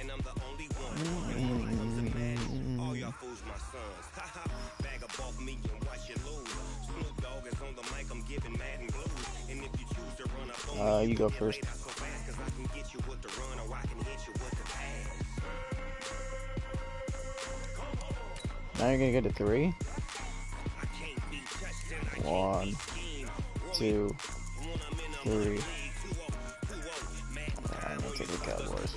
and I'm the only one. And when it comes to Madden, all y'all fools my sons. Bag up off me and watch you lose. Snoop Dogg is on the mic, I'm giving Madden blues. And if you choose to run up on me, you go first. So fast, 'cause I can get you with the run, or I can hit you with the pass. Now you're gonna get to 3. 1, 2, 3. I'm gonna take the Cowboys.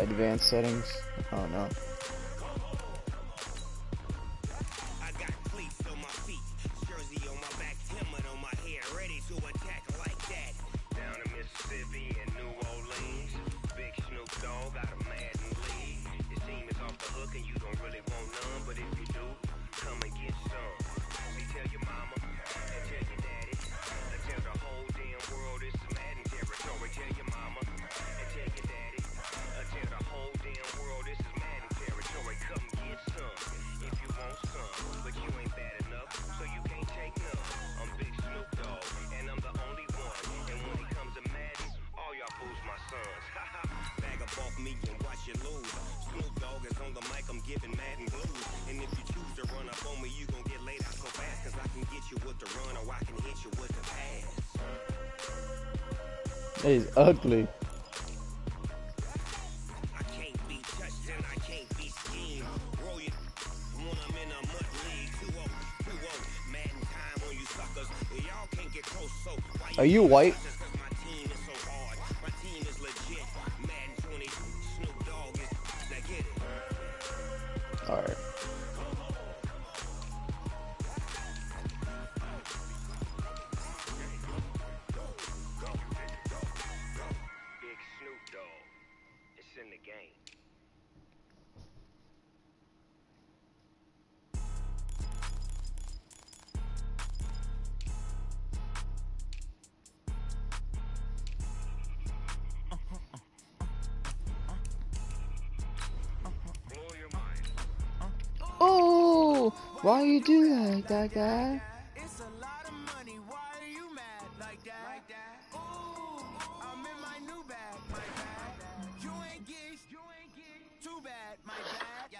Advanced settings. Oh no. I got cleats on my feet, jersey on my back, helmet on my head, ready to attack like that. Down in Mississippi and New Orleans, big Snoop Dogg got a Madden league. Your team is off the hook and you don't really want none, but if you do, come and get some. See, tell your mama and tell your daddy, and tell the whole damn world it's Madden territory. Tell your mama and tell your daddy, and tell the whole damn world this is Madden territory. Come get some if you want some, but you ain't bad enough, so you can't take none. I'm Big Snoop Dogg, and I'm the only one. And when it comes to Madden, all y'all fools my sons. Bag up off me and watch you lose. Snoop Dogg is on the mic, I'm giving Madden blues. And if you choose to run up on me, you gon' get laid out so fast, 'cause I can get you with the run, or I can hit you with the pass. That is ugly. I can't be touched and I can't be schemed. Roll you when I'm in a mud league. 2-0, Madden time on you suckers. Y'all can't get close, so why Are you white? my team is so hard. My team is legit. Madden 20, Snoop Dogg is, now get it. Alright. Big Snoop Dogg. It's in the game. Blow your mind. Oh, why you do that guy? It's a lot of money. Why are you mad like that? Ooh, I'm in my new bag. My bad. You ain't get too bad. My bad. Yeah.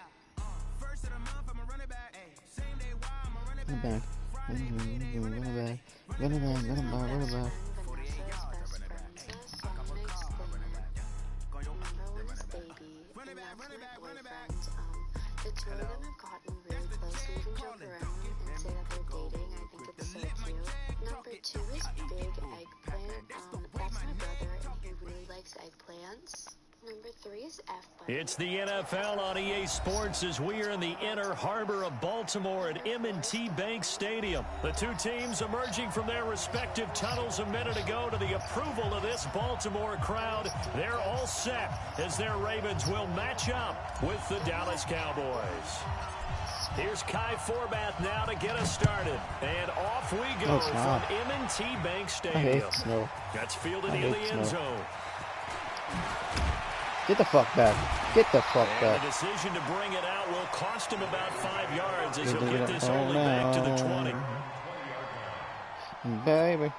First of the month, I'ma run it back. Ay, same day, why I'ma run it back. Back. Friday, payday, run it back. Run it back. 48 yards, I run it back. A couple cars, I run it back. Go your run it back, run it back, run it back. The two of them have gotten really close and even joke around and say that they're dating. I think it's so cute. Number 2 is Big Eggplant. That's my brother and he really likes eggplants. Number 3 is F-Bunny. It's the NFL on EA Sports as we are in the inner harbor of Baltimore at M&T Bank Stadium. The two teams emerging from their respective tunnels a minute ago to the approval of this Baltimore crowd. They're all set as their Ravens will match up with the Dallas Cowboys. Here's Kai Forbath now to get us started. And off we go from M&T Bank Stadium. I hate snow. That's fielded in the end zone. Get the fuck back. Get the fuck back. The decision to bring it out will cost him about 5 yards as he'll get this only back to the 20. Baby.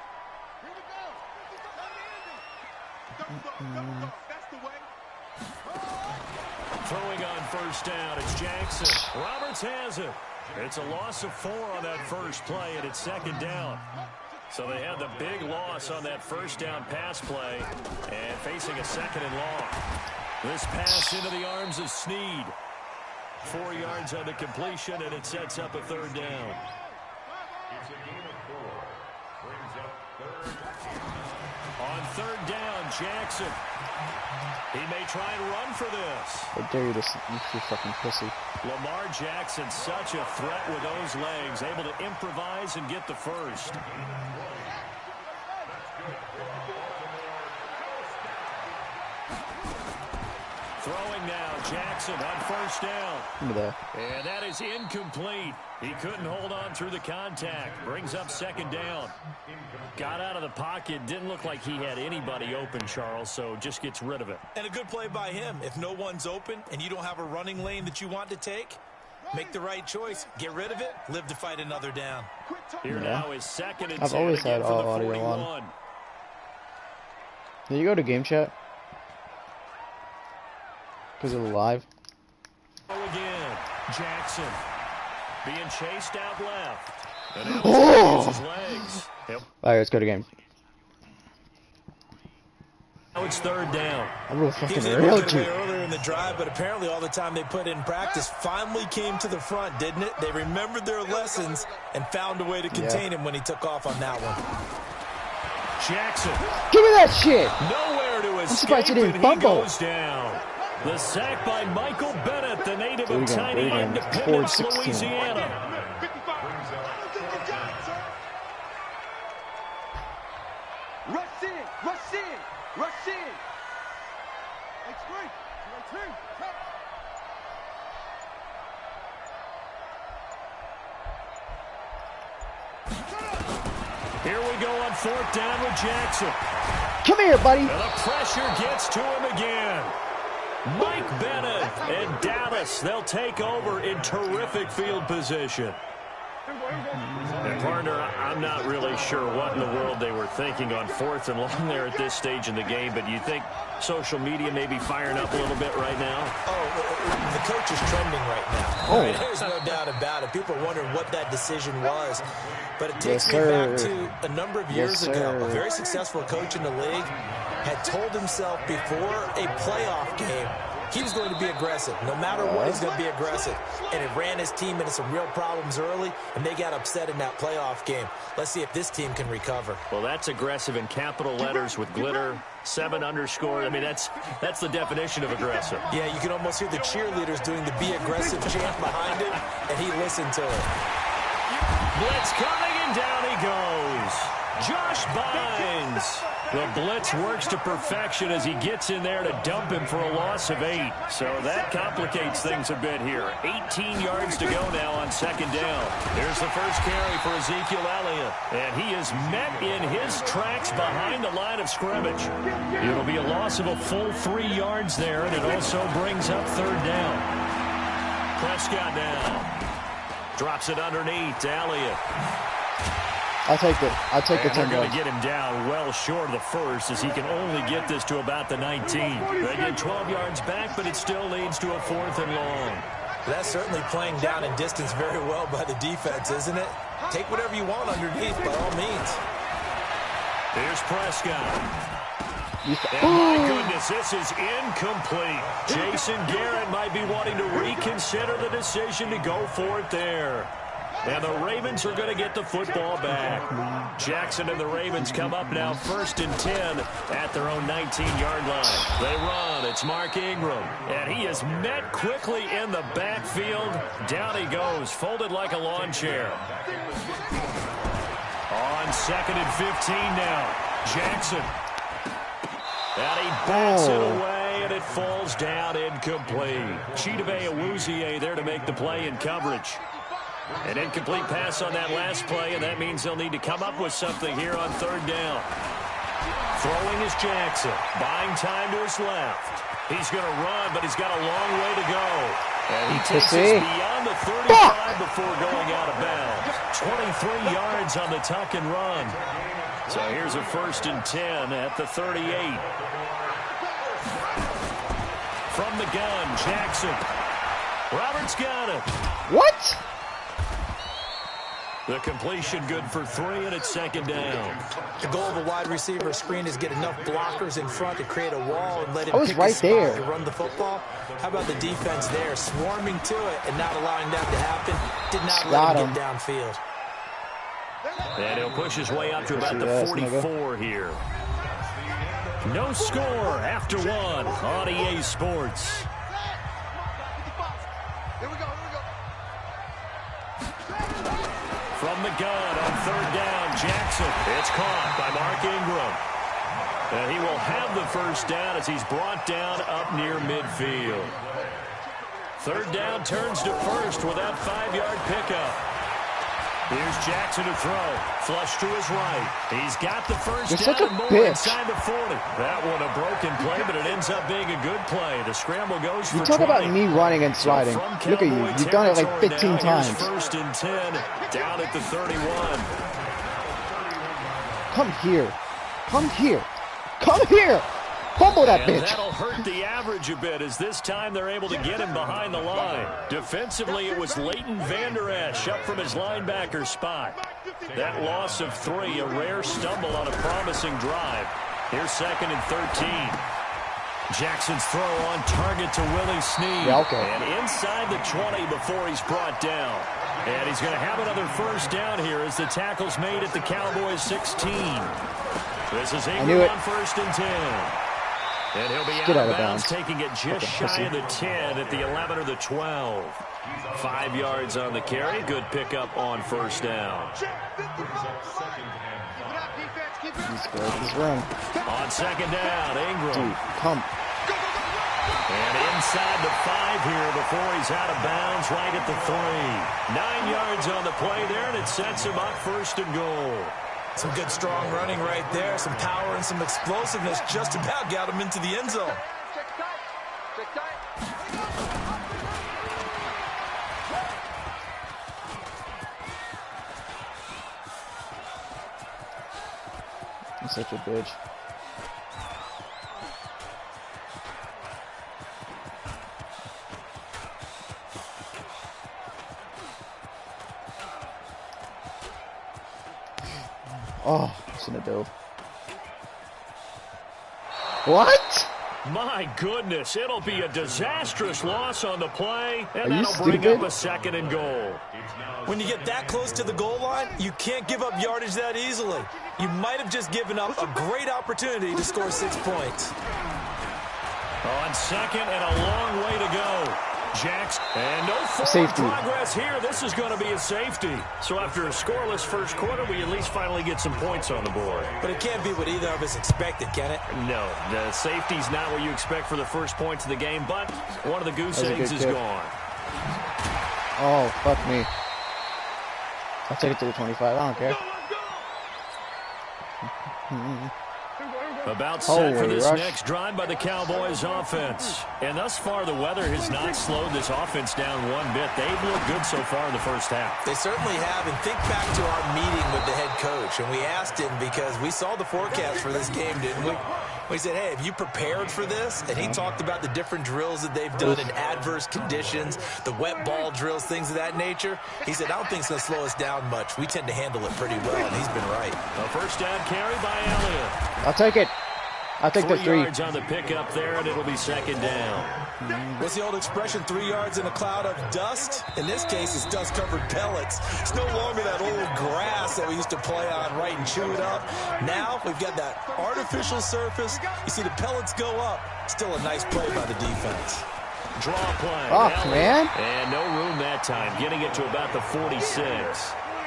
Throwing on first down, it's Jackson. Roberts has it. It's a loss of 4 on that first play, and it's second down. So they had the big loss on that first down pass play, and facing a second and long. This pass into the arms of Snead. 4 yards on the completion, and it sets up a third down. On third down, Jackson. He may try and run for this. I dare you to, you fucking pussy. Lamar Jackson, such a threat with those legs, able to improvise and get the first. Throwing now, Jackson on first down. Look at that. And that is incomplete. He couldn't hold on through the contact. Brings up second down. Got out of the pocket. Didn't look like he had anybody open, Charles, so just gets rid of it. And a good play by him. If no one's open and you don't have a running lane that you want to take, Make the right choice. Get rid of it. Live to fight another down. Here now is second and I've 10 always again had from all the audio 41. on. Can you go to game chat? Because of the live. Again, Jackson being chased out left. And now Oh! uses his legs. Yep. Alright, let's go to game. Now it's third down. I'm real He fucking was able to real get away too. earlier in the drive, but apparently all the time they put in practice finally came to the front, didn't it? They remembered their lessons and found a way to contain him when he took off on that one. Jackson. Give me that shit! Nowhere to escape, surprised he didn't and he fumble. goes down. The sack by Michael Bennett, the native Do it of again, tiny do it again. Independence, 4-16. Louisiana. Rush in, rush in, rush in. Here we go on fourth down with Jackson. Come here, buddy! And the pressure gets to him again. Mike Bennett and Dallas, they'll take over in terrific field position. And partner, I'm not really sure what in the world they were thinking on fourth and long there at this stage in the game, but you think social media may be firing up a little bit right now? Oh, the coach is trending right now. Oh. Right, there's no doubt about it. People are wondering what that decision was. But it takes Yes, me back sir. to a number of Yes, years ago. A sir. very successful coach in the league had told himself before a playoff game he was going to be aggressive. No matter what, he's going to be aggressive. And it ran his team into some real problems early, and they got upset in that playoff game. Let's see if this team can recover. Well, that's aggressive in capital letters with glitter, 7 underscore. I mean, that's the definition of aggressive. Yeah, you can almost hear the cheerleaders doing the be aggressive chant behind him, and he listened to it. Blitz coming, and down he goes. Josh Bynes. The blitz works to perfection as he gets in there to dump him for a loss of 8. So that complicates things a bit here. 18 yards to go now on second down. There's the first carry for Ezekiel Elliott. And he is met in his tracks behind the line of scrimmage. It'll be a loss of a full 3 yards there, and it also brings up third down. Prescott now. Drops it underneath to Elliott. I'll take it. I'll take the And they're 10 going yards. to get him down well short of the first as he can only get this to about the 19. They get 12 yards back, but it still leads to a fourth and long. That's certainly playing down in distance very well by the defense, isn't it? Take whatever you want underneath, by all means. Here's Prescott. And my goodness, this is incomplete. Jason Garrett might be wanting to reconsider the decision to go for it there. And the Ravens are going to get the football back. Jackson and the Ravens come up now 1st and 10 at their own 19-yard line. They run. It's Mark Ingram. And he is met quickly in the backfield. Down he goes, folded like a lawn chair. On 2nd and 15 now. Jackson. And he backs it away, and it falls down incomplete. Chidobe Awuzie there to make the play in coverage. An incomplete pass on that last play, and that means they'll need to come up with something here on third down. Throwing is Jackson, buying time to his left. He's going to run, but he's got a long way to go. And he takes us beyond the 35 before going out of bounds. 23 yards on the tuck and run. So here's a 1st and 10 at the 38. From the gun, Jackson. Roberts got it. What? The completion good for 3, and it's 2nd down. The goal of a wide receiver screen is get enough blockers in front to create a wall and let him pick right a spot there to run the football. How about the defense there, swarming to it and not allowing that to happen? Did not let him get downfield. And he'll push his way up to about the 44 here. No score after 1 on EA Sports. From the gun on 3rd down, Jackson. It's caught by Mark Ingram. And he will have the first down as he's brought down up near midfield. 3rd down turns to 1st with that 5-yard pickup. Here's Jackson to throw. Flush to his right. He's got the first You're down such a and more bitch. inside the 40. That one a broken play, but it ends up being a good play. The scramble goes for You talk 20. about me running and sliding. So Look at you. You've done it like 15 now, times. here's first and 10, down at the 31. Come here. Come here. Come here. Fumble that And bitch. that'll hurt the average a bit, as this time they're able to get him behind the line. Defensively, it was Leighton Vander Esch up from his linebacker spot. That loss of 3, a rare stumble on a promising drive. Here's second and 13. Jackson's throw on target to Willie Snead. Yeah, okay. And inside the 20 before he's brought down. And he's going to have another first down here as the tackle's made at the Cowboys 16. This is Ingram on first and 10. And he'll be out of bounds, taking it just shy of the 10 at the 11 or the 12. 5 yards on the carry. Good pickup on first down. He's good. He's run. On second down, Ingram. Dude, come. And inside the 5 here before he's out of bounds, right at the 3. 9 yards on the play there, and it sets him up first and goal. Some good strong running right there. Some power and some explosiveness just about got him into the end zone. He's such a bitch. Oh, shouldn't have dove. What? My goodness, it'll be a disastrous loss on the play, and Are you that'll bring stupid? up a second and goal. When you get that close to the goal line, you can't give up yardage that easily. You might have just given up a great opportunity to score 6 points. On second and a long way to go. Jackson, and no forward Safety. progress here. This is going to be a safety. So after a scoreless first quarter, we at least finally get some points on the board. But it can't be what either of us expected, can it? No, the safety's not what you expect for the first points of the game, but one of the goose That was a eggs good is kick. gone. Oh, fuck me. I'll take it to the 25. I don't care. About set for Holy this rush. next drive by the Cowboys offense. And thus far, the weather has not slowed this offense down one bit. They've looked good so far in the first half. They certainly have, and think back to our meeting with the head coach, and we asked him because we saw the forecast for this game, didn't we? We said, hey, have you prepared for this? And he talked about the different drills that they've done in adverse conditions, the wet ball drills, things of that nature. He said, I don't think it's going to slow us down much. We tend to handle it pretty well, and he's been right. A first down carry by Elliott. I'll take it. I'll take the 3 3. yards on the pickup there, and it'll be second down. What's the old expression, 3 yards in a cloud of dust? In this case, it's dust-covered pellets. It's no longer that old grass that we used to play on, right, and chew it up. Now we've got that artificial surface. You see the pellets go up. Still a nice play by the defense. Draw play. Fuck, man. And no room that time, getting it to about the 46.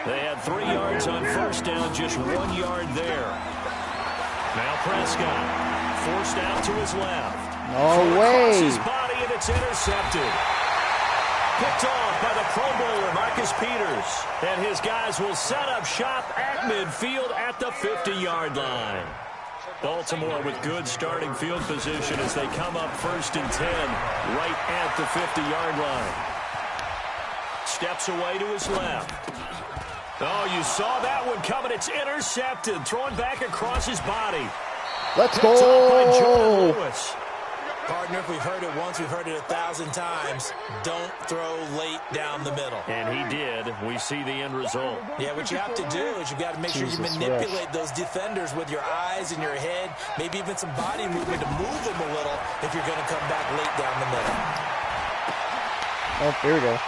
They had 3 yards on first down, just 1 yard there. Now Prescott forced out to his left. No Across way. his body, and it's intercepted. Picked off by the Pro Bowler, Marcus Peters. And his guys will set up shop at midfield at the 50-yard line. Baltimore with good starting field position as they come up first and 10 right at the 50-yard line. Steps away to his left. Oh, you saw that one coming. It's intercepted. Thrown back across his body. Let's Picked off by Jordan go. Lewis. Partner, if we've heard it once, we've heard it 1,000 times. Don't throw late down the middle. And he did. We see the end result. Yeah, what you have to do is you've got to make sure you Jesus manipulate those defenders with your eyes and your head, maybe even some body movement to move them a little if you're going to come back late down the middle. Oh, here we go.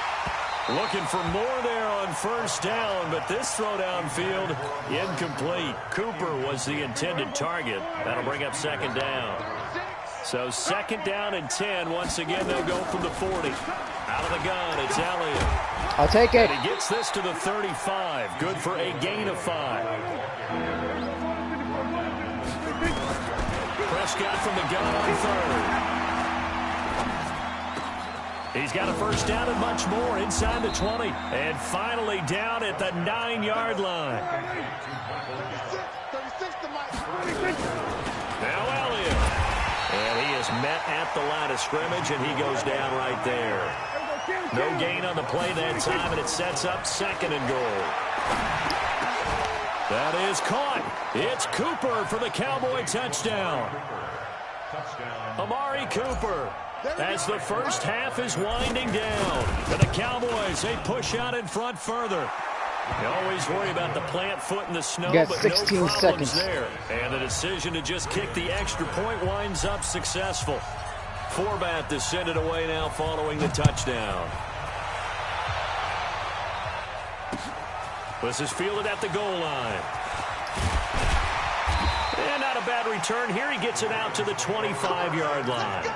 Looking for more there on first down, but this throw downfield, incomplete. Cooper was the intended target. That'll bring up second down. So second down and 10. Once again, they'll go from the 40. Out of the gun, it's Elliott. I'll take it. And he gets this to the 35. Good for a gain of 5. Prescott from the gun on third. He's got a first down and much more inside the 20. And finally down at the 9-yard line. Now Elliott. And he is met at the line of scrimmage, and he goes down right there. No gain on the play that time, and it sets up 2nd and goal. That is caught. It's Cooper for the Cowboy touchdown. Amari Cooper, as the first half is winding down. And the Cowboys, they push out in front further. You always worry about the plant foot in the snow, but no problems there. And the decision to just kick the extra point winds up successful. Forbat to send it away now following the touchdown. This is fielded at the goal line. And not a bad return here. He gets it out to the 25-yard line.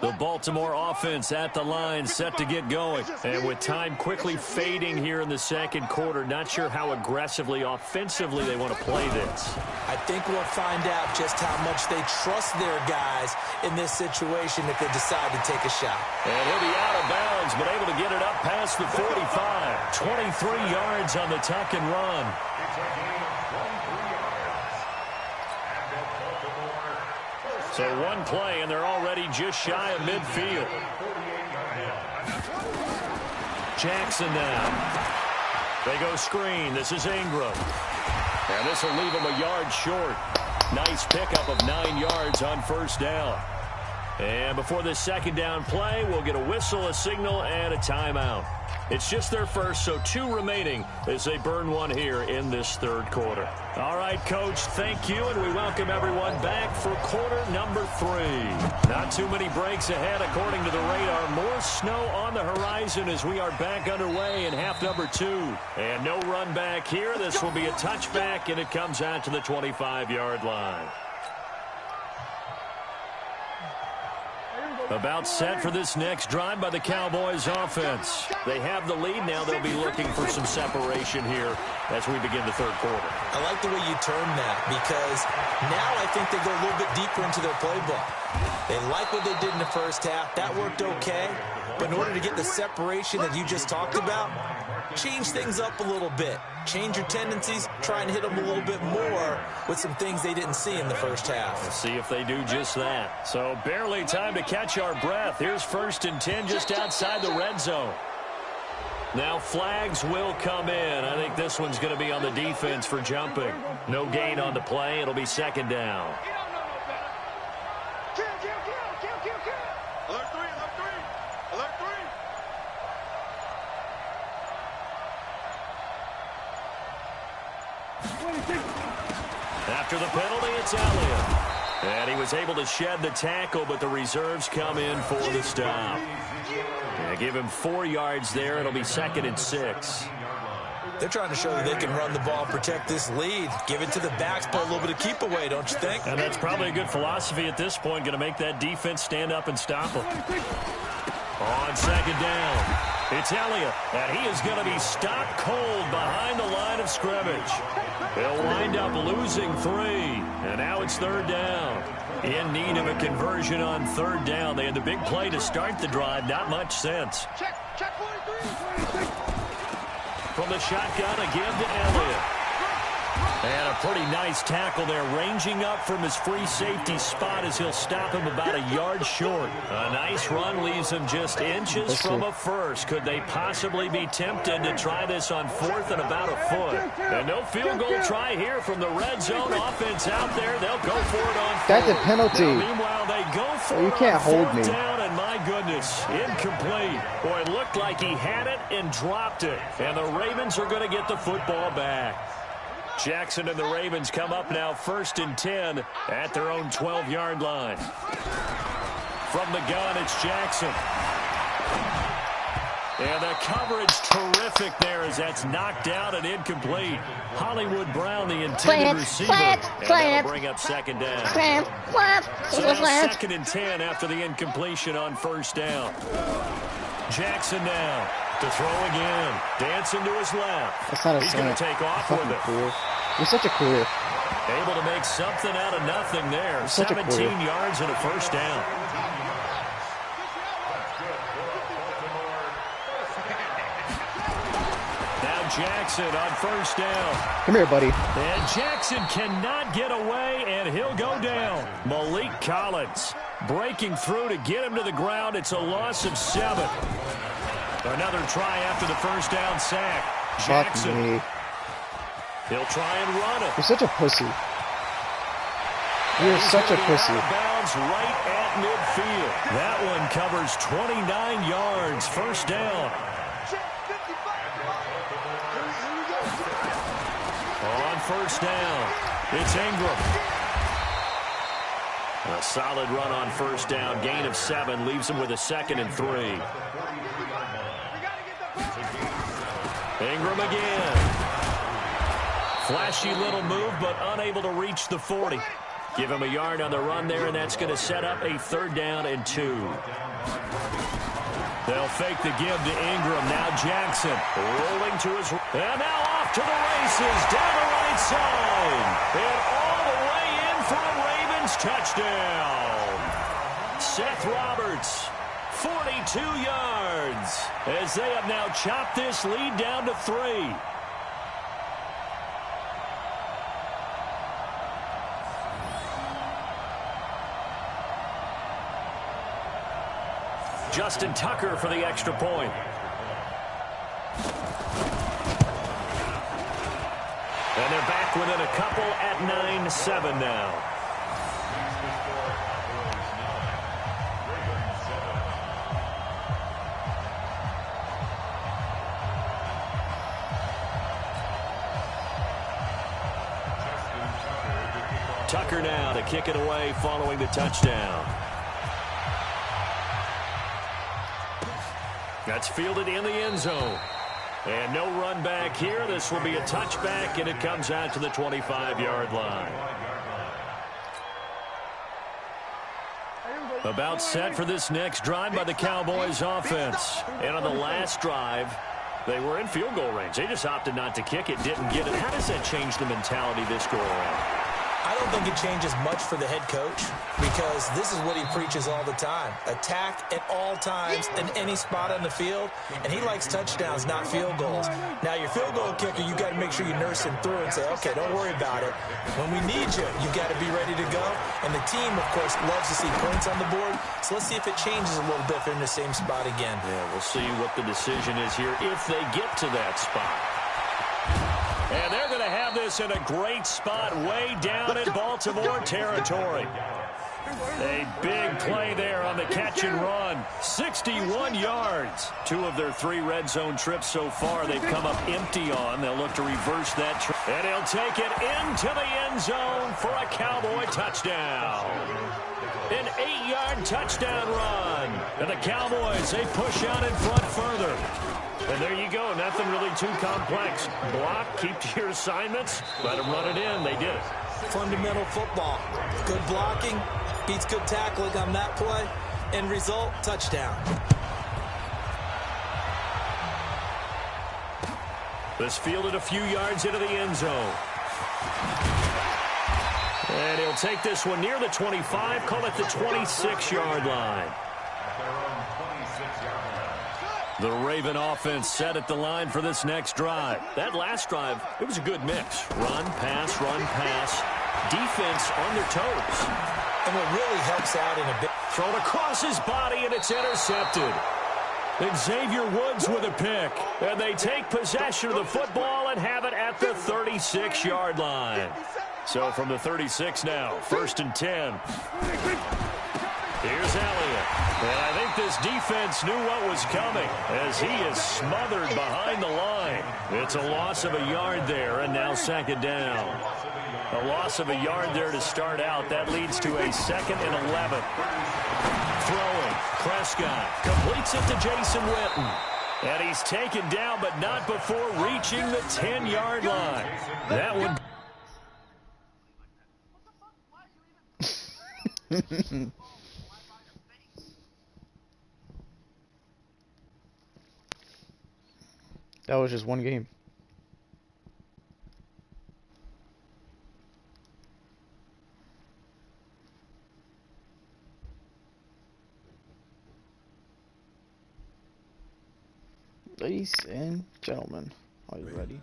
The Baltimore offense at the line, set to get going. And with time quickly fading here in the 2nd quarter, not sure how aggressively, offensively they want to play this. I think we'll find out just how much they trust their guys in this situation if they decide to take a shot. And he'll be out of bounds, but able to get it up past the 45. 23 yards on the tuck and run. So one play, and they're already just shy of midfield. Jackson now. They go screen. This is Ingram. And this will leave him a yard short. Nice pickup of 9 yards on first down. And before this 2nd down play, we'll get a whistle, a signal, and a timeout. It's just their first, so 2 remaining as they burn one here in this 3rd quarter. All right, Coach, thank you, and we welcome everyone back for quarter number 3. Not too many breaks ahead according to the radar. More snow on the horizon as we are back underway in half number 2. And no run back here. This will be a touchback, and it comes out to the 25-yard line. About set for this next drive by the Cowboys offense. They have the lead now. They'll be looking for some separation here as we begin the 3rd quarter. I like the way you term that because now I think they go a little bit deeper into their playbook. They like what they did in the first half. That worked okay. But in order to get the separation that you just talked about, change things up a little bit. Change your tendencies, try and hit them a little bit more with some things they didn't see in the first half. We'll see if they do just that. So barely time to catch our breath. Here's 1st and 10 just outside the red zone. Now flags will come in. I think this one's going to be on the defense for jumping. No gain on the play. It'll be 2nd down. After the penalty, it's Elliott. And he was able to shed the tackle, but the reserves come in for the stop. And give him 4 yards there. It'll be 2nd and 6. They're trying to show that they can run the ball, protect this lead. Give it to the backs, put a little bit of keep away, don't you think? And that's probably a good philosophy at this point. Going to make that defense stand up and stop them. On 2nd down, it's Elliott. And he is going to be stopped cold behind the line of scrimmage. They'll wind up losing 3. And now it's 3rd down. In need of a conversion on 3rd down. They had the big play to start the drive. Not much sense. Check 43. From the shotgun, a give to Elliott. And a pretty nice tackle there, ranging up from his free safety spot as he'll stop him about a yard short. A nice run leaves him just inches from a first. Could they possibly be tempted to try this on 4th and about a foot? And no field goal try here from the red zone offense out there. They'll go for it on 4th. That's a penalty. Now, meanwhile, they go for you it can't on hold 4th me. down, and my goodness, incomplete. Boy, it looked like he had it and dropped it. And the Ravens are going to get the football back. Jackson and the Ravens come up now 1st and 10 at their own 12-yard line. From the gun, it's Jackson. And the coverage terrific there as that's knocked out and incomplete. Hollywood Brown, the intended receiver. And that'll bring up second down. So now second and 10 after the incompletion on first down. Jackson now to throw again. Dancing to his left. That's not a He's going to take off with it. Cool. You're such a queer. Able to make something out of nothing there. You're 17 yards and a first down. Jackson on first down. Come here, buddy. And Jackson cannot get away, and he'll go down. Malik Collins breaking through to get him to the ground. It's a loss of 7. Another try after the first down sack. Jackson. Fuck me. He'll try and run it. You're such a pussy. You're such a pussy. Out of bounds right at midfield. That one covers 29 yards. First down. On first down, it's Ingram. A solid run on first down. Gain of 7 leaves him with a 2nd and 3. Ingram again. Flashy little move, but unable to reach the 40. Give him a yard on the run there, and that's going to set up a 3rd down and 2. They'll fake the give to Ingram. Now Jackson rolling to his... And now off to the races down the right side. And all the way in for a Ravens touchdown. Seth Roberts, 42 yards. As they have now chopped this lead down to 3. Justin Tucker for the extra point. And they're back within a couple at 9-7 now. Tucker now to kick it away following the touchdown. That's fielded in the end zone. And no run back here. This will be a touchback, and it comes out to the 25-yard line. About set for this next drive by the Cowboys offense. And on the last drive, they were in field goal range. They just opted not to kick it, didn't get it. How does that change the mentality this go around? I don't think it changes much for the head coach because this is what he preaches all the time. Attack at all times in any spot on the field, and he likes touchdowns, not field goals. Now, your field goal kicker, you got to make sure you nurse him through and say, okay, don't worry about it. When we need you, you got to be ready to go. And the team, of course, loves to see points on the board. So let's see if it changes a little bit if they're in the same spot again. Yeah, we'll see what the decision is here if they get to that spot. And they're going to have this in a great spot way down in Baltimore territory. A big play there on the catch and run. 61 yards. 2 of their 3 red zone trips so far they've come up empty on. They'll look to reverse that trip. And he'll take it into the end zone for a Cowboy touchdown. An 8-yard touchdown run. And the Cowboys, they push out in front further. And there you go. Nothing really too complex. Block, keep to your assignments, let them run it in. They did it. Fundamental football. Good blocking beats good tackling on that play. End result, touchdown. This fielded a few yards into the end zone. And he'll take this one near the 25, call it the 26-yard line. The Raven offense set at the line for this next drive. That last drive, it was a good mix. Run, pass, defense on their toes. And what really helps out in a bit. Thrown across his body, and it's intercepted. And Xavier Woods with a pick. And they take possession of the football and have it at the 36-yard line. So from the 36 now, 1st and 10. Here's Elliott. And I think this defense knew what was coming as he is smothered behind the line. It's a loss of a yard there, and now 2nd down. A loss of a yard there to start out. That leads to a 2nd and 11. Throwing. Prescott completes it to Jason Witten. And he's taken down, but not before reaching the 10-yard line. That one. That was just one game. Ladies and gentlemen, are you ready?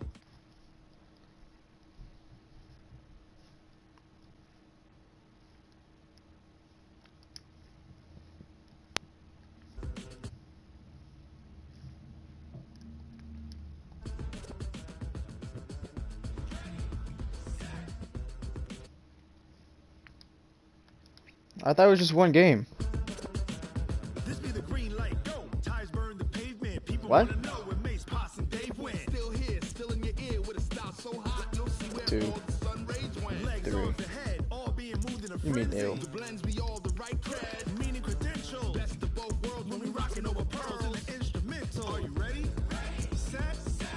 I thought it was just one game. What? 2, 3. You mean ew.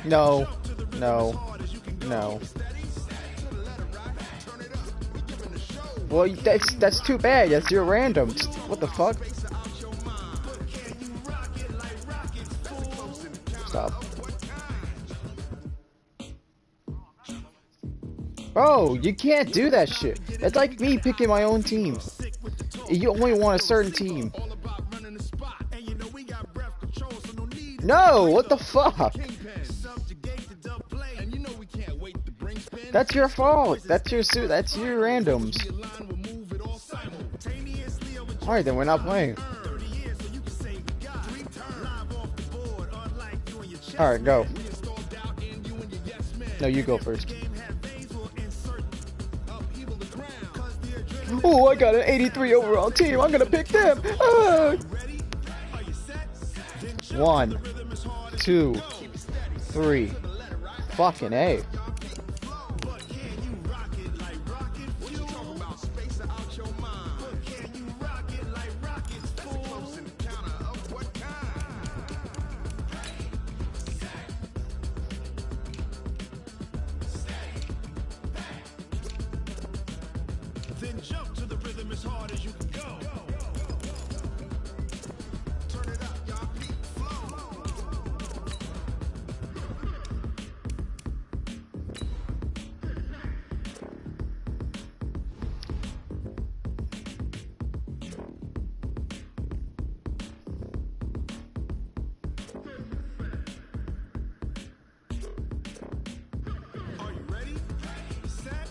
No. No. No. Well, that's too bad. That's your random. What the fuck? Stop. Bro, you can't do that shit. It's like me picking my own team. You only want a certain team. No, what the fuck? That's your fault. That's your suit. That's your randoms. Alright, then we're not playing. Alright, go. No, you go first. Oh, I got an 83 overall team. I'm gonna pick them. 1, 2, 3. Fucking A. Then jump to the rhythm as hard as you can go. Turn it up, y'all. Beat flow. Are you ready? Set.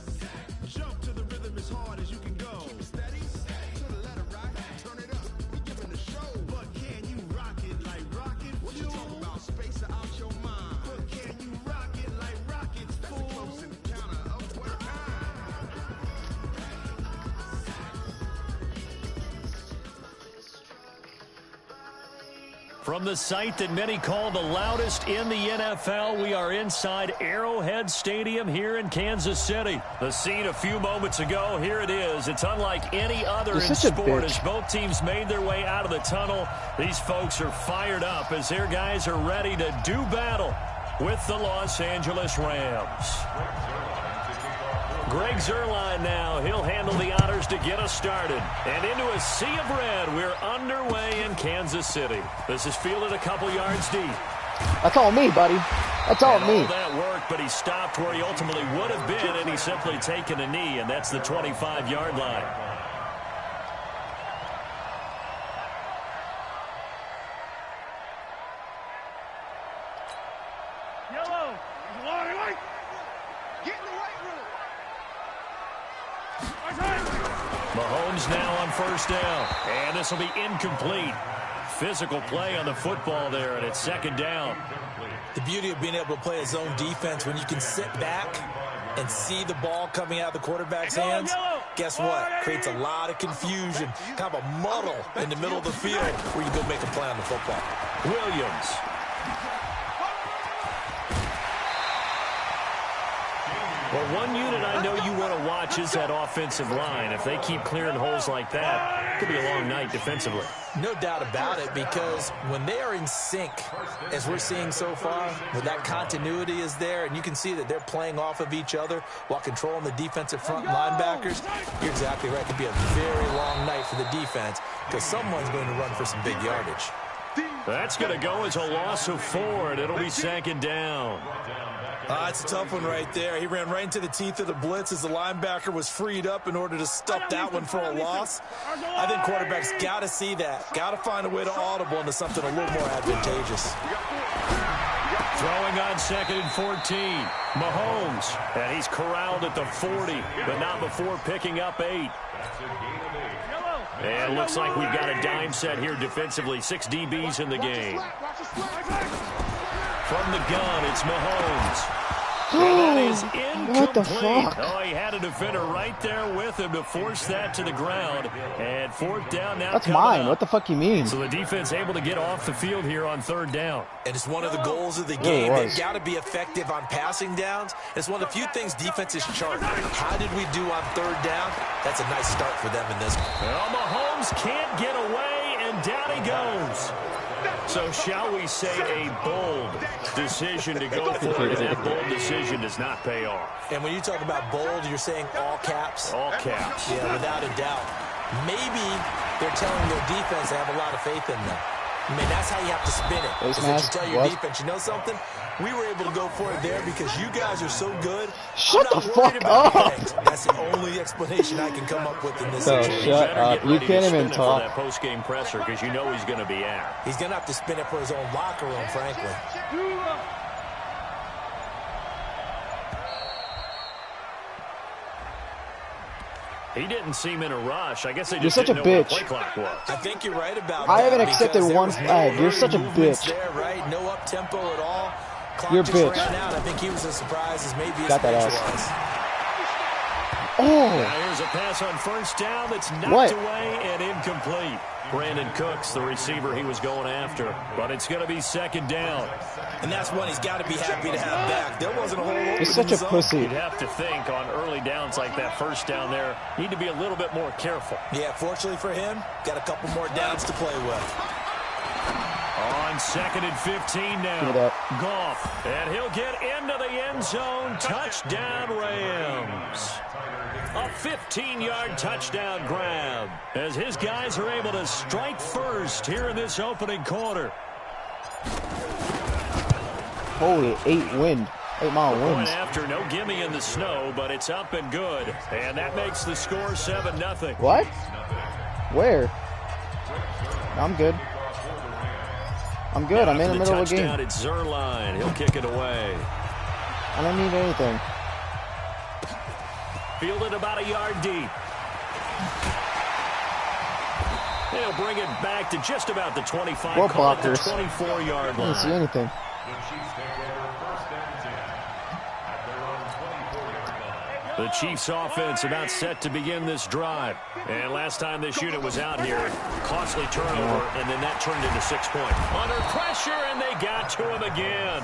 Jump to the rhythm as hard as you can go. Keep it steady. To the letter, right? Turn it up. We giving the show. But can you rock it like rocket? What you talking about? Space out your mind. But can you rock it like rockets? That's a close encounter of what kind? From the site that many call the loudest in the NFL, we are inside Arrowhead Stadium here in Kansas City. The scene a few moments ago, here it is. It's unlike any other in sport as both teams made their way out of the tunnel. These folks are fired up as their guys are ready to do battle with the Los Angeles Rams. Greg Zuerlein now. He'll handle the honors to get us started. And into a sea of red, we're underway in Kansas City. This is fielded a couple yards deep. That's all me, buddy. That's all me. All that worked, but he stopped where he ultimately would have been, and he's simply taken a knee, and that's the 25-yard line. Yellow. White. Get in the white room. Mahomes now on first down, and this will be incomplete. Physical play on the football there, and it's second down. The beauty of being able to play a zone defense when you can sit back and see the ball coming out of the quarterback's hands, guess what? Creates a lot of confusion, kind of a muddle in the middle of the field where you go make a play on the football. Williams. Well, one unit I know you want to watch is that offensive line. If they keep clearing holes like that, it could be a long night defensively. No doubt about it, because when they are in sync, as we're seeing so far, when that continuity is there, and you can see that they're playing off of each other while controlling the defensive front linebackers, you're exactly right. It could be a very long night for the defense because someone's going to run for some big yardage. That's going to go as a loss of 4, and it'll be second down. It's a tough one right there. He ran right into the teeth of the blitz as the linebacker was freed up in order to stuff that one for a loss. I think quarterbacks got to see that. Got to find a way to audible into something a little more advantageous. Throwing on 2nd and 14. Mahomes, and he's corralled at the 40, but not before picking up 8. And it looks like we've got a dime set here defensively. 6 DBs in the game. From the gun, it's Mahomes. And that is incomplete. What the fuck? Oh, he had a defender right there with him to force that to the ground. And 4th down now. That's mine. Up. What the fuck you mean? So the defense able to get off the field here on 3rd down. And it's one of the goals of the game. They've got to be effective on passing downs. It's one of the few things defenses chart. How did we do on 3rd down? That's a nice start for them in this one. Well, Mahomes can't get away, and down he goes. So shall we say a bold decision to go for it, and that bold decision does not pay off. And when you talk about bold, you're saying all caps? All caps. Yeah, without a doubt. Maybe they're telling their defense they have a lot of faith in them. I mean, that's how you have to spin it. Because you tell your defense, you know something? We were able to go for it there because you guys are so good. Shut the fuck up. That's the only explanation I can come up with in this situation. Shut up. You can't even talk. That post-game presser because you know he's going to be out. He's going to have to spin it for his own locker room, frankly. He didn't seem in a rush. I guess they You're just such a didn't know what bitch. the play clock was. I think you're right about I that. haven't accepted one flag. You're such a bitch. There, right? No up-tempo at all. Clock You're a just bitch. ran out. I think he was as surprised as maybe his Got that bench ass. was. Oh. Now here's a pass on 1st down that's knocked away and incomplete. Brandon Cooks, the receiver he was going after. But it's going to be 2nd down. And that's one he's got to be happy to have back. There wasn't a whole lot. He's such a pussy. You'd have to think on early downs like that 1st down there, need to be a little bit more careful. Yeah, fortunately for him, got a couple more downs to play with. On 2nd and 15 now. Goff, and he'll get into the end zone. Touchdown, Rams. A 15-yard touchdown grab as his guys are able to strike first here in this opening quarter. Holy 8 wind. 8-mile winds. Going after, no gimme in the snow, but it's up and good. And that makes the score 7-0. What? Where? I'm good. I'm good. I'm in the middle of the game. It's Zerline. He'll kick it away. I don't need anything. Fielded about a yard deep. He'll bring it back to just about the 25. What call it the blockers? 24-yard I line. didn't see anything. The Chiefs offense about set to begin this drive. And last time this unit was out here, costly turnover, and then that turned into 6 points. Under pressure, and they got to him again.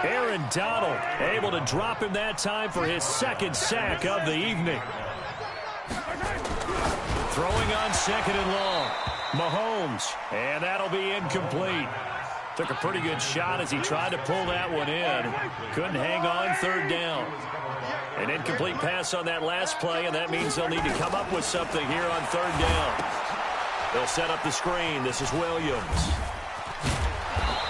Aaron Donald able to drop him that time for his 2nd sack of the evening. Throwing on 2nd and long. Mahomes, and that'll be incomplete. Took a pretty good shot as he tried to pull that one in. Couldn't hang on 3rd down. An incomplete pass on that last play, and that means they'll need to come up with something here on 3rd down. They'll set up the screen. This is Williams.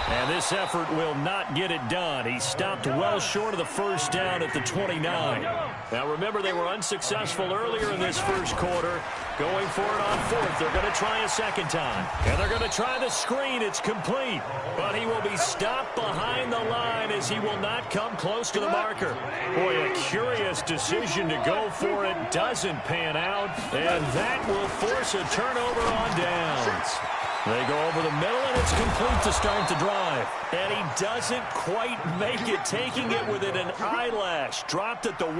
And this effort will not get it done. He stopped well short of the 1st down at the 29. Now remember, they were unsuccessful earlier in this 1st quarter. Going for it on 4th. They're going to try a 2nd time. And they're going to try the screen. It's complete. But he will be stopped behind the line as he will not come close to the marker. Boy, a curious decision to go for it. Doesn't pan out. And that will force a turnover on downs. They go over the middle, and it's complete to start the drive. And he doesn't quite make it, taking it within an eyelash. Dropped at the 1.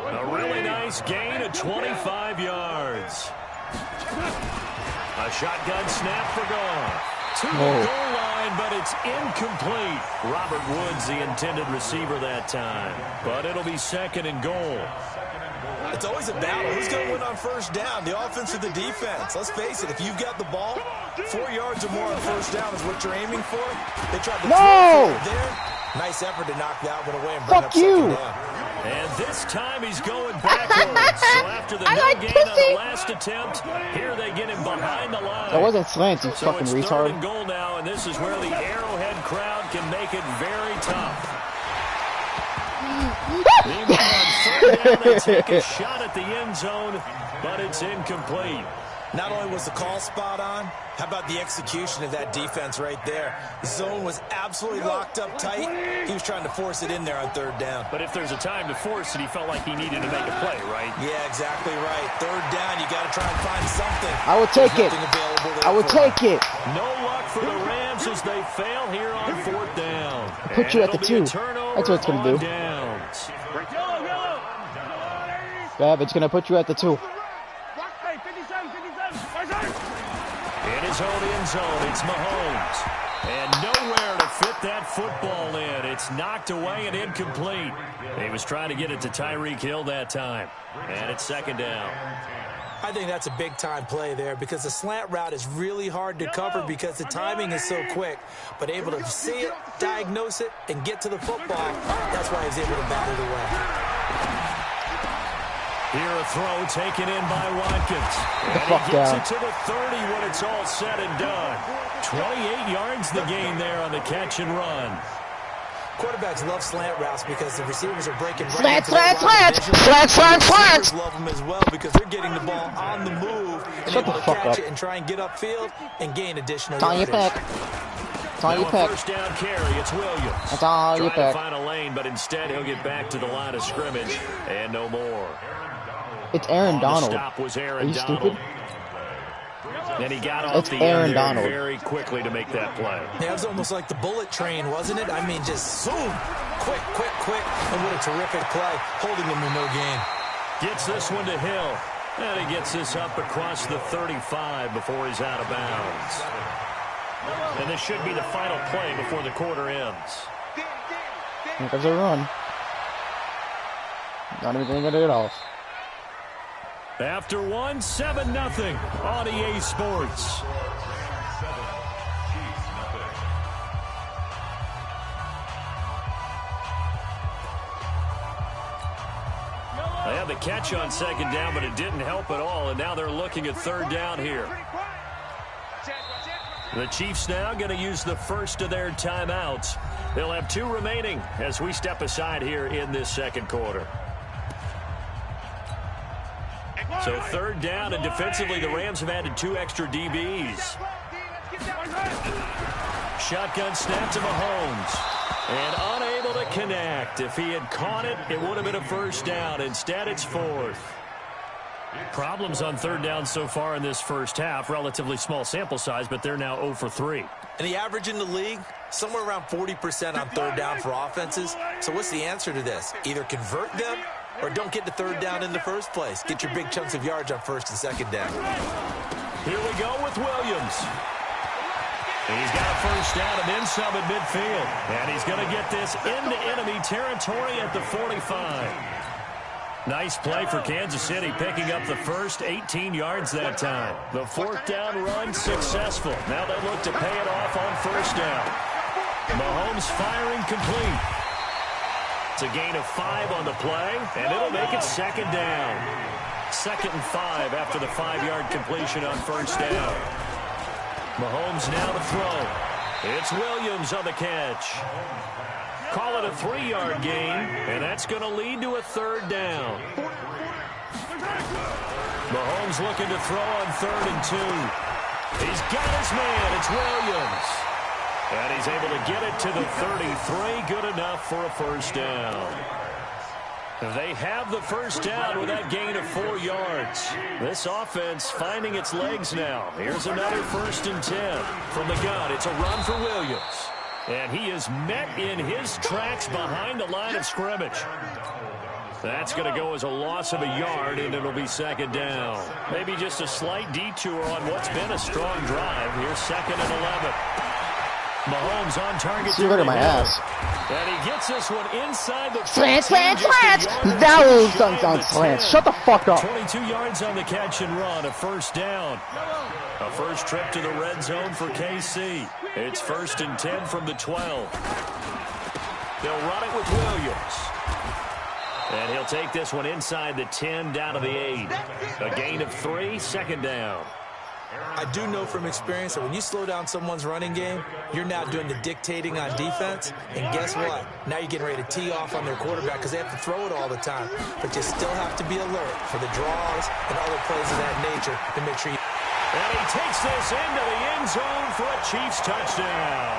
A really nice gain of 25 yards. A shotgun snap for Goff. To the goal line, but it's it's incomplete. Robert Woods, the intended receiver that time. But it'll be 2nd and goal. It's always a battle. Who's going to win on first down, the offense or the defense? Let's face it, if you've got the ball, 4 yards or more on first down is what you're aiming for. They tried to throw it there. Nice effort to knock that one away and bring up 2nd down. And this time he's going backwards. So after the no gain on the last attempt, here they get him behind the line. That wasn't slant, you fucking it's retard. 3rd and goal now, and this is where the Arrowhead crowd can make it very tough. Meanwhile, on 3rd down, they take a shot at the end zone, but it's incomplete. Not only was the call spot on, how about the execution of that defense right there? The zone was absolutely locked up tight. He was trying to force it in there on 3rd down. But if there's a time to force it, he felt like he needed to make a play, right? Yeah, exactly right. 3rd down, you got to try and find something. I would take it. I would take it. No luck for the Rams as they fail here on 4th down. Put you at the 2. That's what it's going to do. Downs. Gab, it's going to put you at the 2. In his own end zone, it's Mahomes. And nowhere to fit that football in. It's knocked away and incomplete. He was trying to get it to Tyreek Hill that time. And it's 2nd down. I think that's a big-time play there because the slant route is really hard to cover because the timing is so quick. But able to see it, diagnose it, and get to the football, that's why he's able to bat it away. Here a throw taken in by Watkins. The And fuck he gets down. it to the 30 when it's all said and done. 28 yards the gain there on the catch and run. Quarterbacks love slant routes because the receivers are breaking Slant, right into slant, their line of slant, vision. slant, slant, Receivers love them as well because they're getting the ball on the move and Shut able the to fuck catch up. it and try and get upfield and gain additional It's on your yardage. pick. It's on your Now a pick. first down carry. It's Williams. It's on your Trying to pick. find a lane, but instead he'll get back to the line of scrimmage and no more. It's Aaron On Donald. the stop was Aaron Are you Donald. stupid? And he got off It's the Aaron end there Donald. very quickly to make that play. Yeah, it was almost like the bullet train, wasn't it? I mean, just zoom, quick, quick, quick. And what a terrific play, holding him to no gain. Gets this one to Hill. And he gets this up across the 35 before he's out of bounds. And this should be the final play before the quarter ends. Here comes a run. Not even going to get it off. After 1, 7-0 on EA Sports. They had the catch on 2nd down, but it didn't help at all, and now they're looking at 3rd down here. The Chiefs now going to use the first of their timeouts. They'll have 2 remaining as we step aside here in this 2nd quarter. So 3rd down, and defensively the Rams have added 2 extra DBs. Shotgun snap to Mahomes. And unable to connect. If he had caught it, it would have been a first down. Instead, it's 4th. Problems on 3rd down so far in this first half. Relatively small sample size, but they're now 0 for 3. And the average in the league, somewhere around 40% on 3rd down for offenses. So what's the answer to this? Either convert them or don't get to 3rd down in the first place. Get your big chunks of yards on 1st and 2nd down. Here we go with Williams. He's got a first down and then some at midfield. And he's going to get this into enemy territory at the 45. Nice play for Kansas City, picking up the first 18 yards that time. The 4th down run successful. Now they look to pay it off on 1st down. Mahomes firing complete. It's a gain of 5 on the play, and it'll make it 2nd down. 2nd and 5 after the 5-yard completion on 1st down. Mahomes now to throw. It's Williams on the catch. Call it a 3-yard gain, and that's going to lead to a 3rd down. Mahomes looking to throw on 3rd and 2. He's got his man. It's Williams. And he's able to get it to the 33. Good enough for a first down. They have the first down with that gain of 4 yards. This offense finding its legs now. Here's another 1st and 10 from the gun. It's a run for Williams. And he is met in his tracks behind the line of scrimmage. That's going to go as a loss of a yard, and it'll be 2nd down. Maybe just a slight detour on what's been a strong drive. Here's 2nd and 11. Mahomes on target. See, look at my ass. And he gets this one inside the Slants. That was on slants. Shut the fuck up. 22 yards on the catch and run, a first down. A first trip to the red zone for KC. It's 1st and 10 from the 12. They'll run it with Williams. And he'll take this one inside the 10 down to the 8. A gain of 3, second down. I do know from experience that when you slow down someone's running game, you're now doing the dictating on defense. And guess what? Now you're getting ready to tee off on their quarterback because they have to throw it all the time. But you still have to be alert for the draws and other plays of that nature to make sure you... And he takes this into the end zone for a Chiefs touchdown.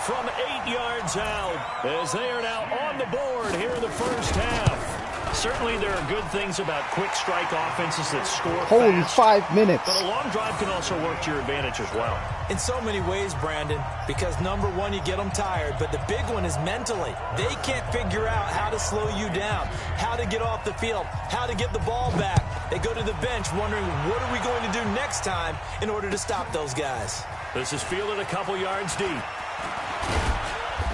From 8 yards out, as they are now on the board here in the first half. Certainly there are good things about quick strike offenses that score Holy fast, 5 minutes. but a long drive can also work to your advantage as well. In so many ways, Brandon, because number one, you get them tired, but the big one is mentally. They can't figure out how to slow you down, how to get off the field, how to get the ball back. They go to the bench wondering, what are we going to do next time in order to stop those guys? This is fielded a couple yards deep.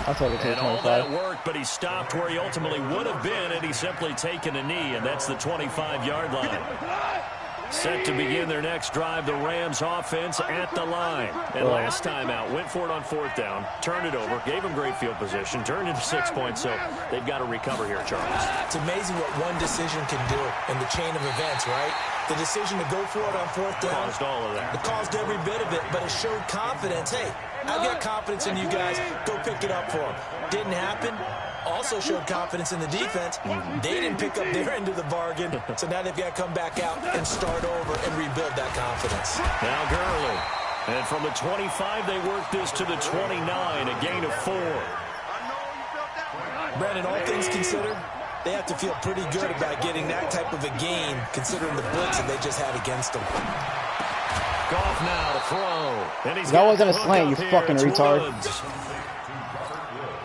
I'll take it to And all 25. that worked, but he stopped where he ultimately would have been had he simply taken a knee, and that's the 25-yard line. Set to begin their next drive, the Rams offense at the line. And last time out, went for it on 4th down, turned it over, gave him great field position, turned into 6 points, so they've got to recover here, Charles. It's amazing what one decision can do in the chain of events, right? The decision to go for it on 4th down. Caused all of that. It caused every bit of it, but it showed confidence. Hey, I've got confidence in you guys. Go pick it up for them. Didn't happen. Also showed confidence in the defense. They didn't pick up their end of the bargain, so now they've got to come back out and start over and rebuild that confidence. Now Gurley. And from the 25, they work this to the 29, a gain of 4. Brandon, all things considered, they have to feel pretty good about getting that type of a gain, considering the blitz that they just had against them. Goff now to throw. And That wasn't a slant, you fucking retard. Woods.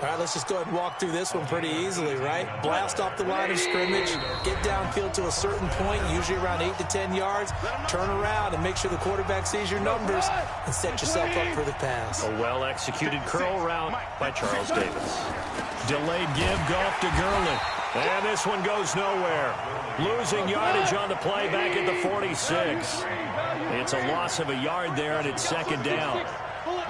All right, let's just go ahead and walk through this one pretty easily, right? Blast off the line of scrimmage, get downfield to a certain point, usually around 8 to 10 yards, turn around and make sure the quarterback sees your numbers and set yourself up for the pass. A well-executed curl route by Charles Davis. Delayed give, Goff to Gurley. And this one goes nowhere. Losing yardage on the play back at the 46. It's a loss of a yard there, and it's 2nd down.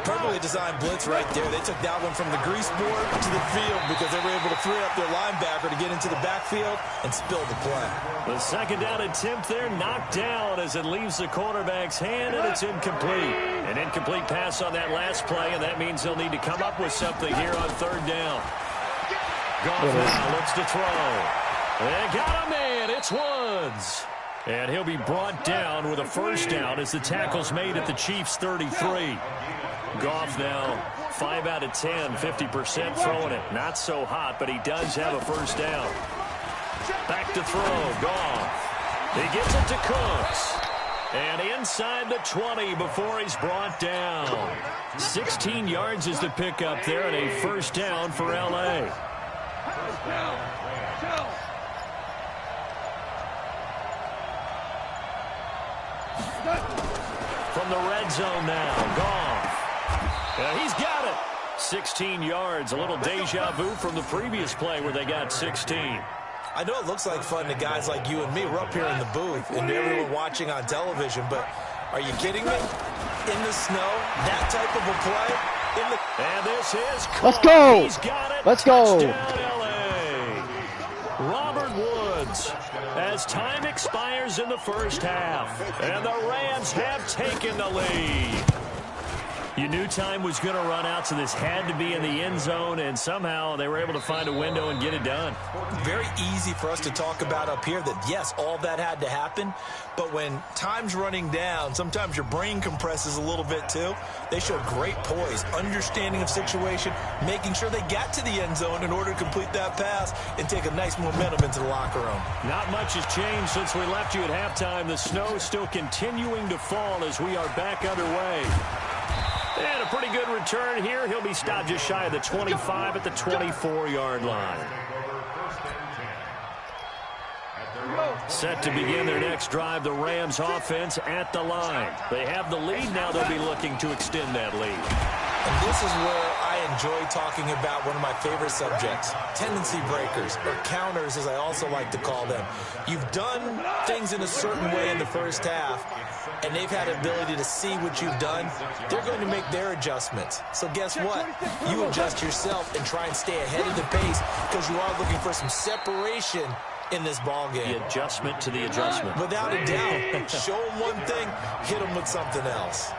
Perfectly designed blitz right there. They took that one from the grease board to the field because they were able to free up their linebacker to get into the backfield and spill the play. The 2nd down attempt there knocked down as it leaves the quarterback's hand, and it's incomplete. An incomplete pass on that last play, and that means they'll need to come up with something here on 3rd down. Goff now looks to throw. They got a man. It's Woods. And he'll be brought down with a first down as the tackle's made at the Chiefs' 33. Goff now 5 out of 10, 50% throwing it. Not so hot, but he does have a first down. Back to throw. Goff. He gets it to Cooks. And inside the 20 before he's brought down. 16 yards is the pickup there and a first down for L.A. From the red zone now, Goff. He's got it. 16 yards, a little deja vu from the previous play where they got 16. I know it looks like fun to guys like you and me. We're up here in the booth and everyone watching on television, but are you kidding me? In the snow, that type of a play? And this is Cook. Let's go. He's got it. Let's go. Touchdown, LA. Robert Woods, as time expires in the first half, and the Rams have taken the lead. You knew time was going to run out, so this had to be in the end zone, and somehow they were able to find a window and get it done. Very easy for us to talk about up here that, yes, all that had to happen, but when time's running down, sometimes your brain compresses a little bit too. They showed great poise, understanding of situation, making sure they got to the end zone in order to complete that pass and take a nice momentum into the locker room. Not much has changed since we left you at halftime. The snow still continuing to fall as we are back underway. And a pretty good return here. He'll be stopped just shy of the 25 at the 24-yard line. Set to begin their next drive, the Rams offense at the line. They have the lead now. They'll be looking to extend that lead. And this is where I enjoy talking about one of my favorite subjects, tendency breakers, or counters as I also like to call them. You've done things in a certain way in the first half, and they've had the ability to see what you've done. They're going to make their adjustments. So guess what? You adjust yourself and try and stay ahead of the pace because you are looking for some separation in this ball game. The adjustment to the adjustment. Without a doubt. Show them one thing, hit them with something else.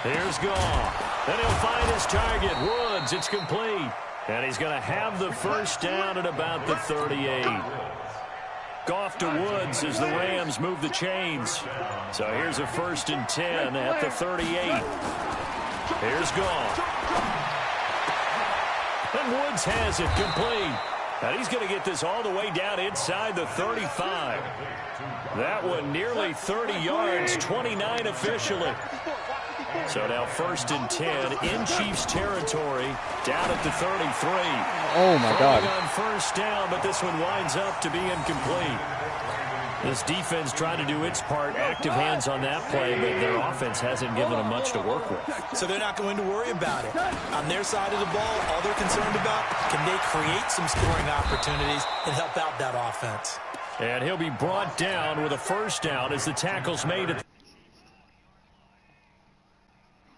Here's Goff. Then he'll find his target. Woods, it's complete. And he's going to have the first down at about the 38. Goff to Woods as the Rams move the chains. So here's a 1st and 10 at the 38. Here's Goff. And Woods has it complete. And he's going to get this all the way down inside the 35. That one nearly 30 yards, 29 officially. So now 1st and 10 in Chiefs territory, down at the 33. Oh, my God. On 1st down, but this one winds up to be incomplete. This defense tried to do its part, active hands on that play, but their offense hasn't given them much to work with. So they're not going to worry about it. On their side of the ball, all they're concerned about, can they create some scoring opportunities and help out that offense? And he'll be brought down with a 1st down as the tackle's made at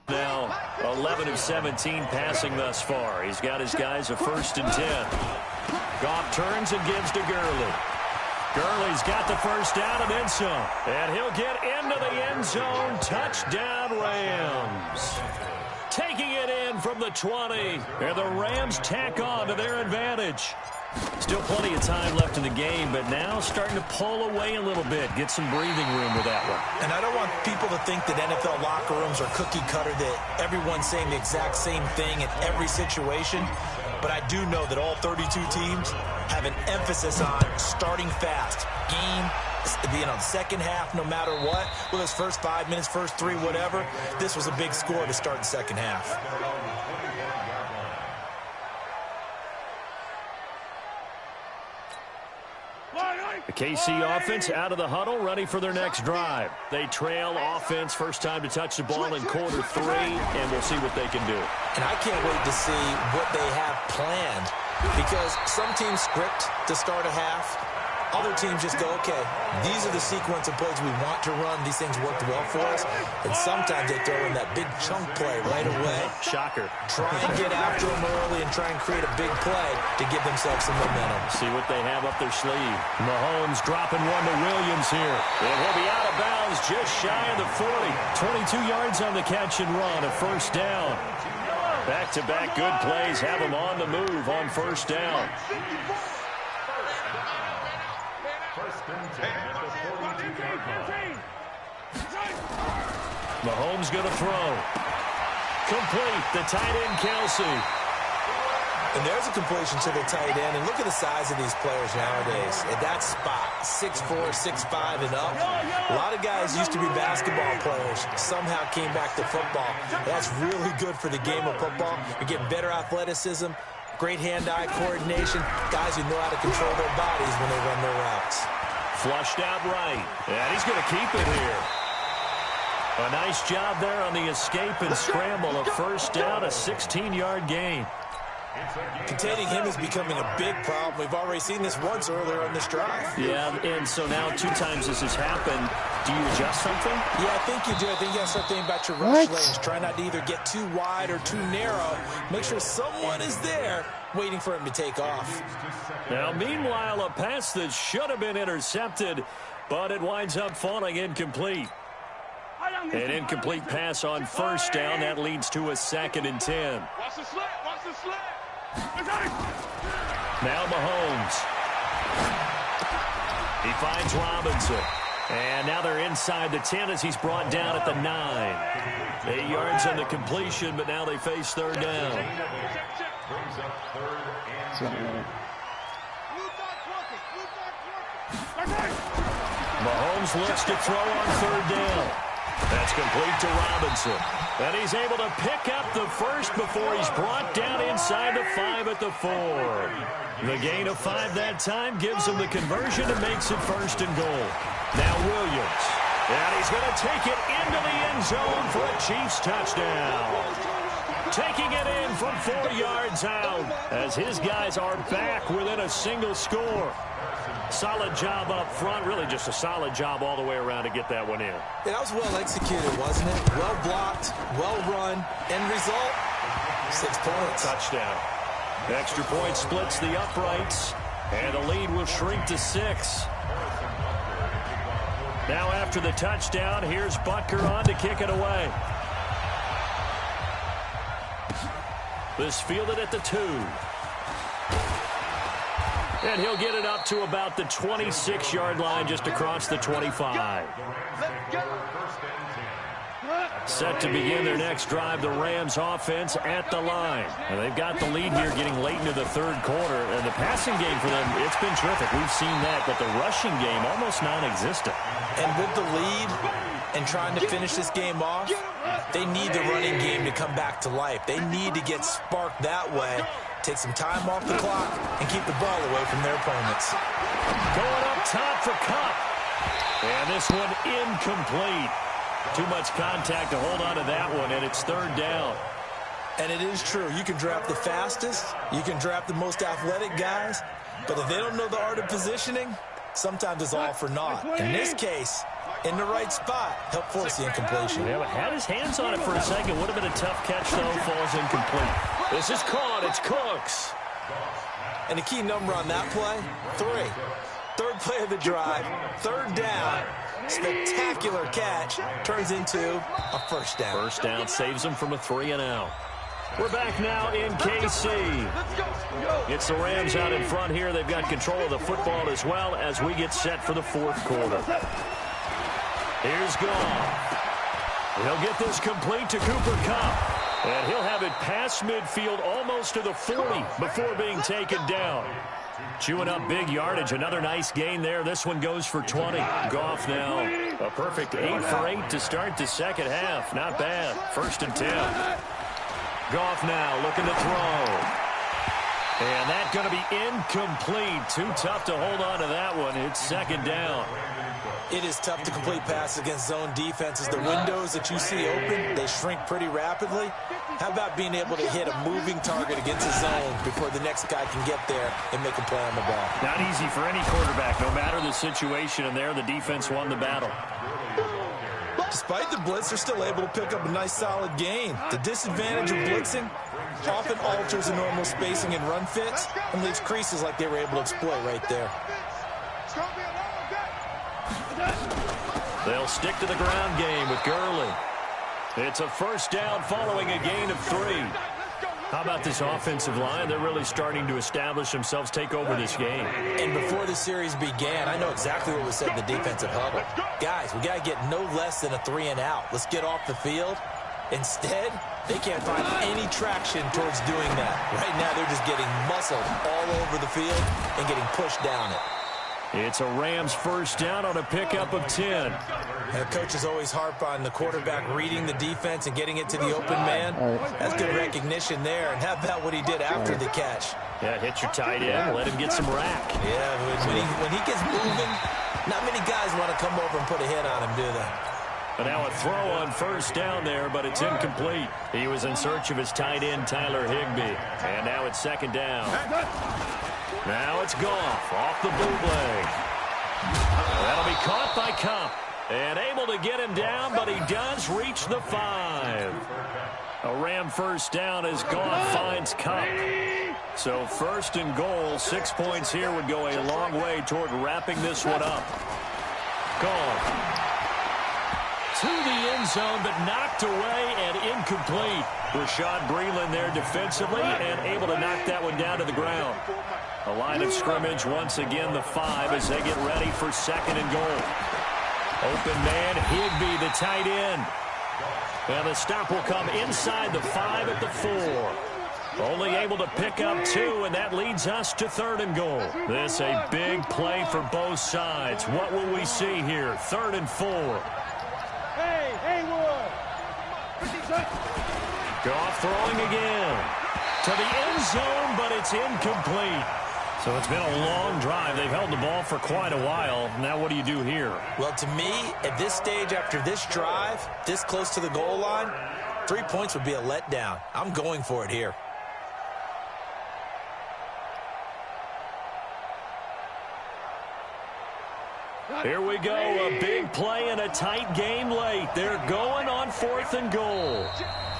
now 11 of 17 passing thus far. He's got his guys a 1st and 10. Goff turns and gives to Gurley. Gurley's got the 1st down and then some. And he'll get into the end zone. Touchdown Rams. Taking it in from the 20. And the Rams tack on to their advantage. Still plenty of time left in the game, but now starting to pull away a little bit. Get some breathing room with that one. And I don't want people to think that NFL locker rooms are cookie cutter, that everyone's saying the exact same thing in every situation. But I do know that all 32 teams have an emphasis on starting fast. Game, second half, no matter what. Whether it's first 5 minutes, first 3, whatever. This was a big score to start the second half. The KC offense out of the huddle, ready for their next drive. They trail offense, first time to touch the ball in quarter 3, and we'll see what they can do. And I can't wait to see what they have planned, because some teams script to start a half. Other teams just go, okay, these are the sequence of plays we want to run. These things worked well for us. And sometimes they throw in that big chunk play right away. Shocker. Try and get after them early and try and create a big play to give themselves some momentum. See what they have up their sleeve. Mahomes dropping one to Williams here. And he'll be out of bounds just shy of the 40. 22 yards on the catch and run, a 1st down. Back-to-back good plays have them on the move on 1st down. Mahomes going to throw. Complete. The tight end, Kelsey. And there's a completion to the tight end. And look at the size of these players nowadays. At that spot, 6'4", 6'5", and up. A lot of guys used to be basketball players. Somehow came back to football. That's really good for the game of football. You're getting better athleticism, great hand-eye coordination. Guys who know how to control their bodies when they run their routes. Flushed out right. And he's going to keep it here. A nice job there on the escape and scramble. A 1st down, a 16-yard gain. Containing him is becoming a big problem. We've already seen this once earlier on this drive. Yeah, and so now 2 times this has happened. Do you adjust something? Yeah, I think you do. I think you got to start thinking about your rush lanes. Try not to either get too wide or too narrow. Make sure someone is there waiting for him to take off. Now, meanwhile, a pass that should have been intercepted, but it winds up falling incomplete. An incomplete pass on 1st down. That leads to a 2nd and 10. Watch the slant. Watch the slant. Now Mahomes. He finds Robinson. And now they're inside the 10 as he's brought down at the 9. 8 yards on the completion, but now they face 3rd down. Mahomes looks to throw on 3rd down. That's complete to Robinson. And he's able to pick up the first before he's brought down inside the 5 at the 4. The gain of 5 that time gives him the conversion and makes it 1st and goal. Now Williams. And he's going to take it into the end zone for a Chiefs touchdown. Taking it in from 4 yards out as his guys are back within a single score. Solid job up front. Really just a solid job all the way around to get that one in. Yeah, that was well executed, wasn't it? Well blocked, well run. End result, 6 points. Touchdown. Extra point splits the uprights, and the lead will shrink to 6. Now after the touchdown, here's Butker on to kick it away. This fielded at the 2. And he'll get it up to about the 26-yard line, just across the 25. Set to begin their next drive, the Rams offense at the line. And they've got the lead here getting late into the third quarter. And the passing game for them, it's been terrific. We've seen that, but the rushing game almost non-existent. And with the lead and trying to finish this game off, they need the running game to come back to life. They need to get sparked that way, take some time off the clock, and keep the ball away from their opponents. Going up top for Cup. And this one incomplete. Too much contact to hold on to that one, and it's third down. And it is true. You can draft the fastest. You can draft the most athletic guys. But if they don't know the art of positioning, sometimes it's all for naught. In this case, in the right spot, help force the incompletion. Yeah, but had his hands on it for a second. Would have been a tough catch, though. Falls incomplete. This is caught. It's Cooks. And the key number on that play, 3. Third play of the drive, third down. Spectacular catch turns into a first down. First down saves them from a 3-and-out. We're back now in KC. It's the Rams out in front here. They've got control of the football as well as we get set for the fourth quarter. Here's Goff. He'll get this complete to Cooper Kupp. And he'll have it past midfield almost to the 40 before being taken down. Chewing up big yardage. Another nice gain there. This one goes for 20. Goff now a perfect 8 for 8 to start the second half. Not bad. 1st and 10. Goff now looking to throw. And that's going to be incomplete. Too tough to hold on to that one. It's second down. It is tough to complete passes against zone defenses. The windows that you see open, they shrink pretty rapidly. How about being able to hit a moving target against a zone before the next guy can get there and make a play on the ball? Not easy for any quarterback, no matter the situation. And there, the defense won the battle. Despite the blitz, they're still able to pick up a nice solid gain. The disadvantage of blitzing often alters the normal spacing and run fits and leaves creases like they were able to exploit right there. They'll stick to the ground game with Gurley. It's a first down following a gain of 3. How about this offensive line? They're really starting to establish themselves, take over this game. And before the series began, I know exactly what was said in the defensive huddle. Guys, we got to get no less than a 3-and-out. Let's get off the field. Instead, they can't find any traction towards doing that. Right now, they're just getting muscled all over the field and getting pushed down it. It's a Rams first down on a pickup of 10. And coaches always harp on the quarterback reading the defense and getting it to the open man. That's good recognition there. And how about what he did after the catch? Yeah, hit your tight end, let him get some rack. Yeah, when he gets moving, not many guys want to come over and put a hit on him, do they? But now a throw on first down there, but it's incomplete. He was in search of his tight end, Tyler Higbee. And now it's second down. Now it's Goff off the bootleg. That'll be caught by Kupp. And able to get him down, but he does reach the 5. A Ram first down as Goff finds Kupp. So 1st and goal, 6 points here would go a long way toward wrapping this one up. Goff to the end zone, but knocked away and incomplete. Rashad Breeland there defensively and able to knock that one down to the ground. A line of scrimmage, once again the 5 as they get ready for 2nd and goal. Open man, Higbee, the tight end. And the stop will come inside the 5 at the 4. Only able to pick up 2, and that leads us to 3rd and goal. This a big play for both sides. What will we see here? 3rd and 4. Goff throwing again to the end zone, but it's incomplete. So it's been a long drive. They've held the ball for quite a while. Now what do you do here? Well, to me, at this stage, after this drive, this close to the goal line, 3 points would be a letdown. I'm going for it here. Here we go, a big play and a tight game late. They're going on 4th and goal.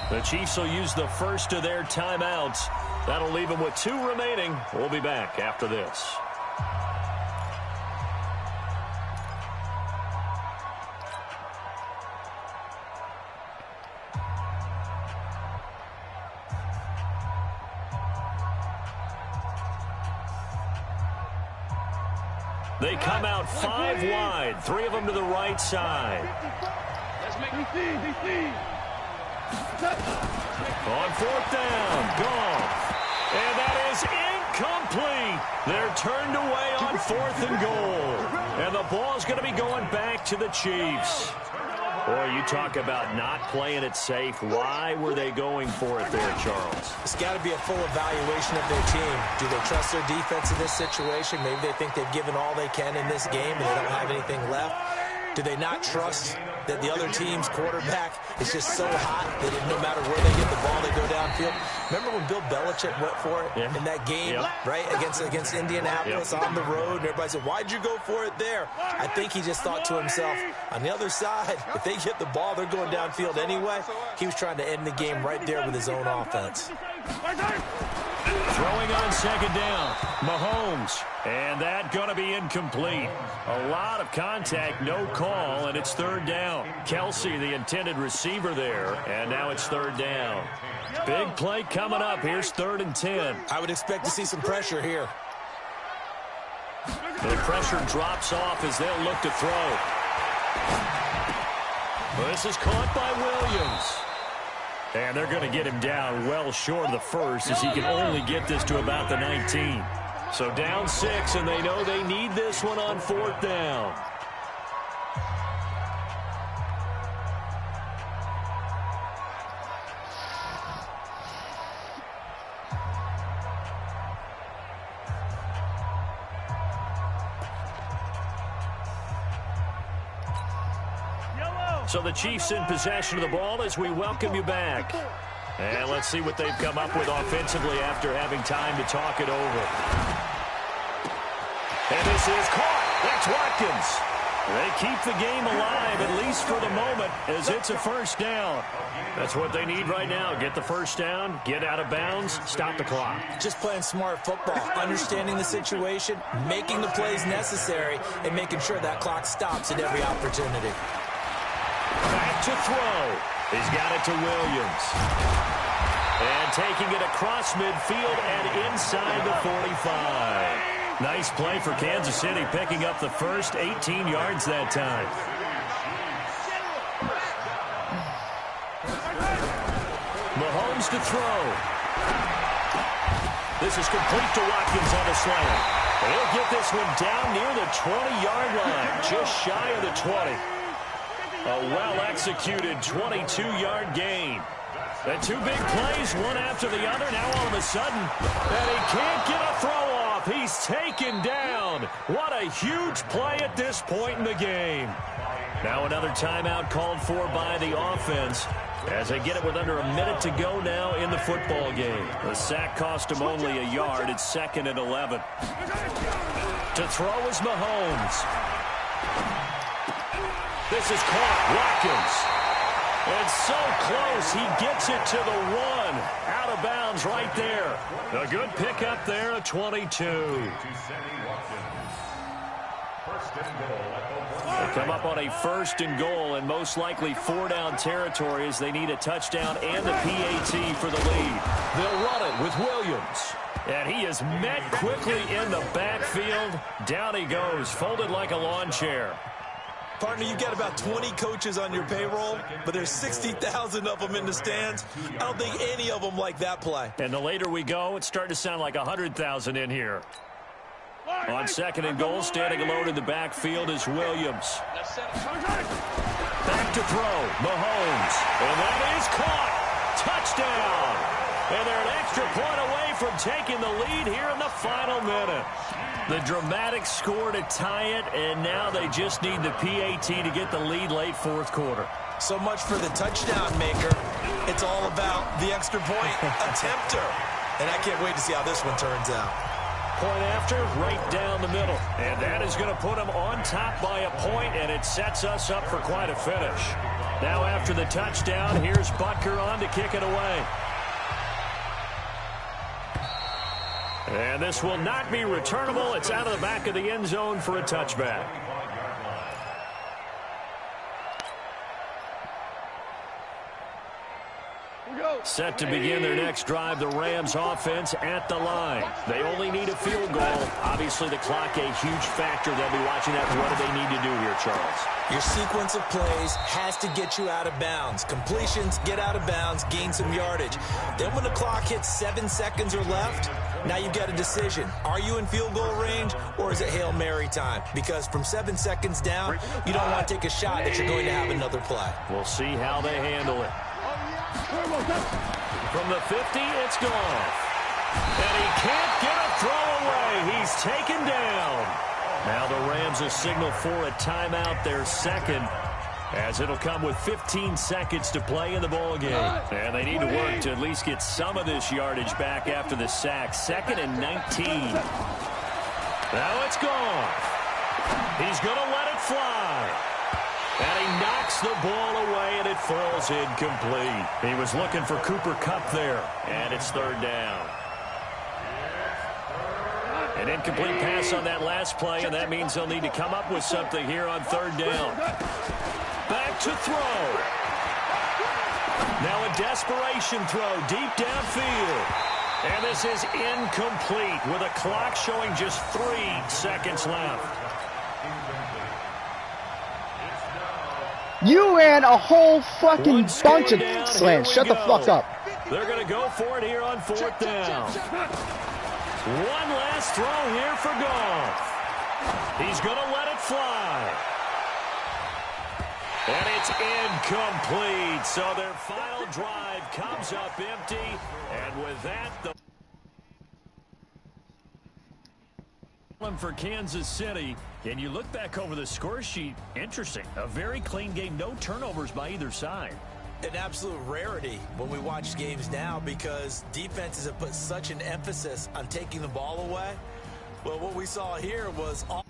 The Chiefs will use the first of their timeouts. That'll leave them with 2 remaining. We'll be back after this. They come out 5 wide, 3 of them to the right side. On 4th down, Goff. And that is incomplete. They're turned away on 4th and goal. And the ball's going to be going back to the Chiefs. Boy, you talk about not playing it safe. Why were they going for it there, Charles? It's got to be a full evaluation of their team. Do they trust their defense in this situation? Maybe they think they've given all they can in this game and they don't have anything left. Do they not trust that the other team's quarterback is just so hot that no matter where they get the ball, they go downfield? Remember when Bill Belichick went for it in that game, right, against Indianapolis on the road? And everybody said, why'd you go for it there? I think he just thought to himself, on the other side, if they get the ball, they're going downfield anyway. He was trying to end the game right there with his own offense. Throwing on 2nd down, Mahomes. And that going to be incomplete. A lot of contact, no call, and it's 3rd down. Kelsey, the intended receiver there, and now it's 3rd down. Big play coming up. Here's 3rd and 10. I would expect to see some pressure here. The pressure drops off as they'll look to throw. This is caught by Williams. And they're going to get him down well short of the first as he can only get this to about the 19. So down 6, and they know they need this one on 4th down. So the Chiefs in possession of the ball as we welcome you back. And let's see what they've come up with offensively after having time to talk it over. And this is caught. That's Watkins. They keep the game alive, at least for the moment, as it's a 1st down. That's what they need right now. Get the 1st down, get out of bounds, stop the clock. Just playing smart football, understanding the situation, making the plays necessary, and making sure that clock stops at every opportunity. Back to throw. He's got it to Williams. And taking it across midfield and inside the 45. Nice play for Kansas City, picking up the first 18 yards that time. Mahomes to throw. This is complete to Watkins on the slant. He'll get this one down near the 20-yard line, just shy of the 20. A well-executed 22-yard gain. The 2 big plays, one after the other. Now all of a sudden, and he can't get a throw off. He's taken down. What a huge play at this point in the game. Now another timeout called for by the offense as they get it with under a minute to go now in the football game. The sack cost him only a yard. It's 2nd and 11. To throw is Mahomes. This is caught. Watkins. And so close, he gets it to the 1. Out of bounds right there. A good pickup there, a 22. They come up on a 1st and goal, and most likely 4-down territory as they need a touchdown and a PAT for the lead. They'll run it with Williams. And he is met quickly in the backfield. Down he goes, folded like a lawn chair. Partner, you've got about 20 coaches on your payroll, but there's 60,000 of them in the stands. I don't think any of them like that play. And the later we go, it's starting to sound like 100,000 in here. On 2nd and goal, standing alone in the backfield is Williams. Back to throw, Mahomes. And that is caught. Touchdown. And they're an extra point away from taking the lead here in the final minute. The dramatic score to tie it, and now they just need the PAT to get the lead late fourth quarter. So much for the touchdown maker. It's all about the extra point attempter. And I can't wait to see how this one turns out. Point after, right down the middle. And that is going to put them on top by a point, and it sets us up for quite a finish. Now after the touchdown, here's Butker on to kick it away. And this will not be returnable. It's out of the back of the end zone for a touchback. Set to begin their next drive, the Rams offense at the line. They only need a field goal. Obviously, the clock a huge factor. They'll be watching that. What do they need to do here, Charles? Your sequence of plays has to get you out of bounds. Completions, get out of bounds, gain some yardage. Then when the clock hits 7 seconds or left, now you get a decision. Are you in field goal range, or is it Hail Mary time? Because from 7 seconds down, you don't want to take a shot that you're going to have another play. We'll see how they handle it. From the 50, it's gone. And he can't get a throw away. He's taken down. Now the Rams will signal for a timeout, their second, as it'll come with 15 seconds to play in the ballgame. And they need to work to at least get some of this yardage back after the sack. 2nd and 19. Now it's gone. He's going to let it fly. And he knocks the ball away, and it falls incomplete. He was looking for Cooper Kupp there, and it's 3rd down. An incomplete pass on that last play, and that means they'll need to come up with something here on 3rd down. Back to throw. Now a desperation throw deep downfield. And this is incomplete with a clock showing just 3 seconds left. You ran a whole fucking bunch of slants. Shut the fuck up. They're going to go for it here on 4th down. One last throw here for Goff. He's going to let it fly. And it's incomplete. So their final drive comes up empty. And with that, the for Kansas City. And you look back over the score sheet, interesting. A very clean game, no turnovers by either side. An absolute rarity when we watch games now because defenses have put such an emphasis on taking the ball away. Well, what we saw here was all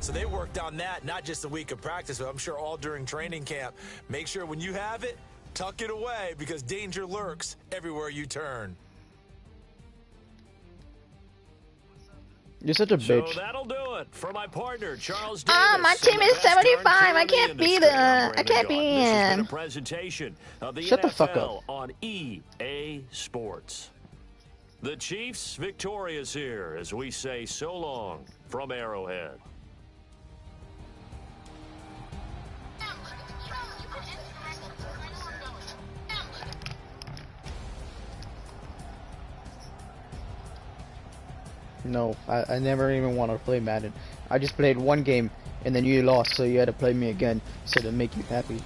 so they worked on that, not just a week of practice, but I'm sure all during training camp. Make sure when you have it, tuck it away because danger lurks everywhere you turn. You're such a bitch. So that'll do it for my partner, Charles Oh, Davis. my team is 75. I can't be the. I can't be This has been in. a presentation of the Shut the fuck NFL up. on EA Sports. The Chiefs victorious here as we say so long from Arrowhead. No, I never even wanted to play Madden. I just played one game, and then you lost, so you had to play me again, so to make you happy.